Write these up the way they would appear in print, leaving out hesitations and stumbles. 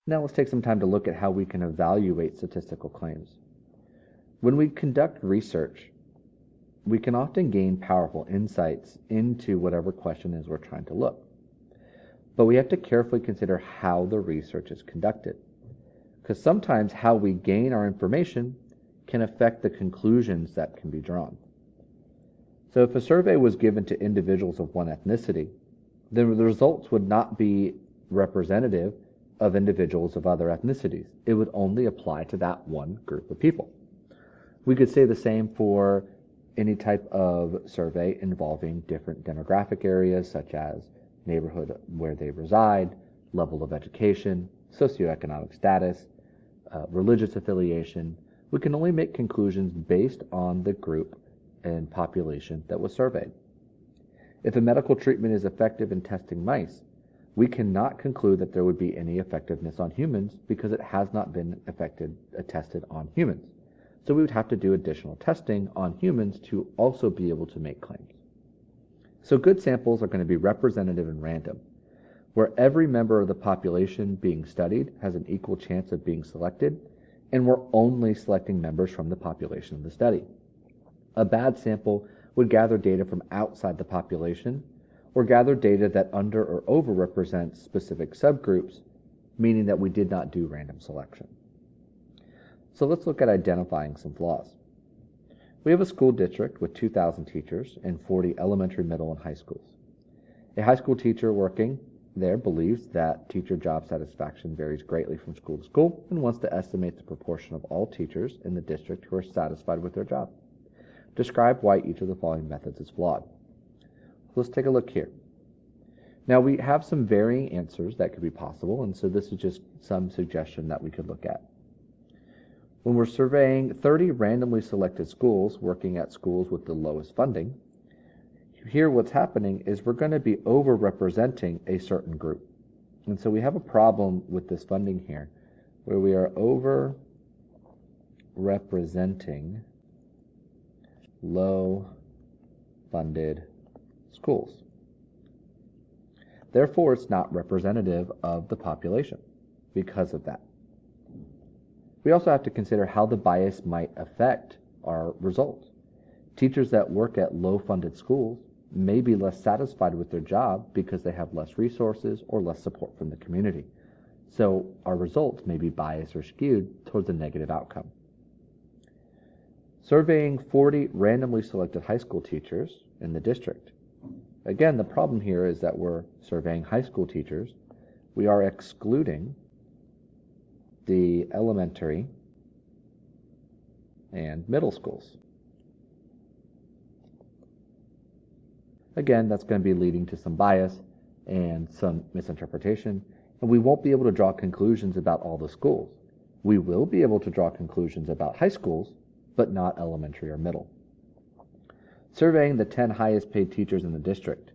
Now let's take some time to look at how we can evaluate statistical claims. When we conduct research, we can often gain powerful insights into whatever question is we're trying to look. But we have to carefully consider how the research is conducted, because sometimes how we gain our information can affect the conclusions that can be drawn. So if a survey was given to individuals of one ethnicity, then the results would not be representative of individuals of other ethnicities. It would only apply to that one group of people. We could say the same for any type of survey involving different demographic areas, such as neighborhood where they reside, level of education, socioeconomic status, religious affiliation. We can only make conclusions based on the group and population that was surveyed. If a medical treatment is effective in testing mice, we cannot conclude that there would be any effectiveness on humans because it has not been tested on humans. So we would have to do additional testing on humans to also be able to make claims. So good samples are going to be representative and random, where every member of the population being studied has an equal chance of being selected, and we're only selecting members from the population of the study. A bad sample would gather data from outside the population, or gather data that under or overrepresents specific subgroups, meaning that we did not do random selection. So let's look at identifying some flaws. We have a school district with 2,000 teachers and 40 elementary, middle, and high schools. A high school teacher working there believes that teacher job satisfaction varies greatly from school to school and wants to estimate the proportion of all teachers in the district who are satisfied with their job. Describe why each of the following methods is flawed. Let's take a look here. Now we have some varying answers that could be possible, and so this is just some suggestion that we could look at. When we're surveying 30 randomly selected schools working at schools with the lowest funding, here what's happening is we're going to be over-representing a certain group. And so we have a problem with this funding here, where we are over-representing low-funded schools. Therefore, it's not representative of the population because of that. We also have to consider how the bias might affect our results. Teachers that work at low-funded schools may be less satisfied with their job because they have less resources or less support from the community. So our results may be biased or skewed towards a negative outcome. Surveying 40 randomly selected high school teachers in the district. Again, the problem here is that we're surveying high school teachers. We are excluding the elementary and middle schools. Again, that's going to be leading to some bias and some misinterpretation, and we won't be able to draw conclusions about all the schools. We will be able to draw conclusions about high schools, but not elementary or middle. Surveying the 10 highest paid teachers in the district.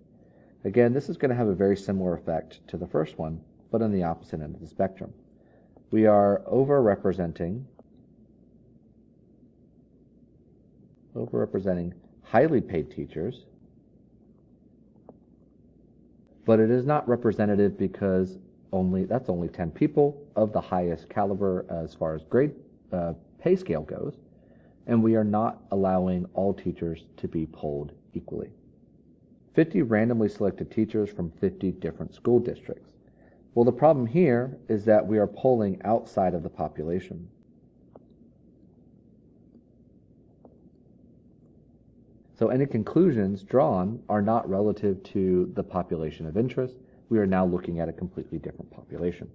Again, this is going to have a very similar effect to the first one, but on the opposite end of the spectrum. We are overrepresenting highly paid teachers, but it is not representative because that's only 10 people of the highest caliber as far as grade pay scale goes, and we are not allowing all teachers to be polled equally. 50 randomly selected teachers from 50 different school districts. Well, the problem here is that we are polling outside of the population. So any conclusions drawn are not relative to the population of interest. We are now looking at a completely different population.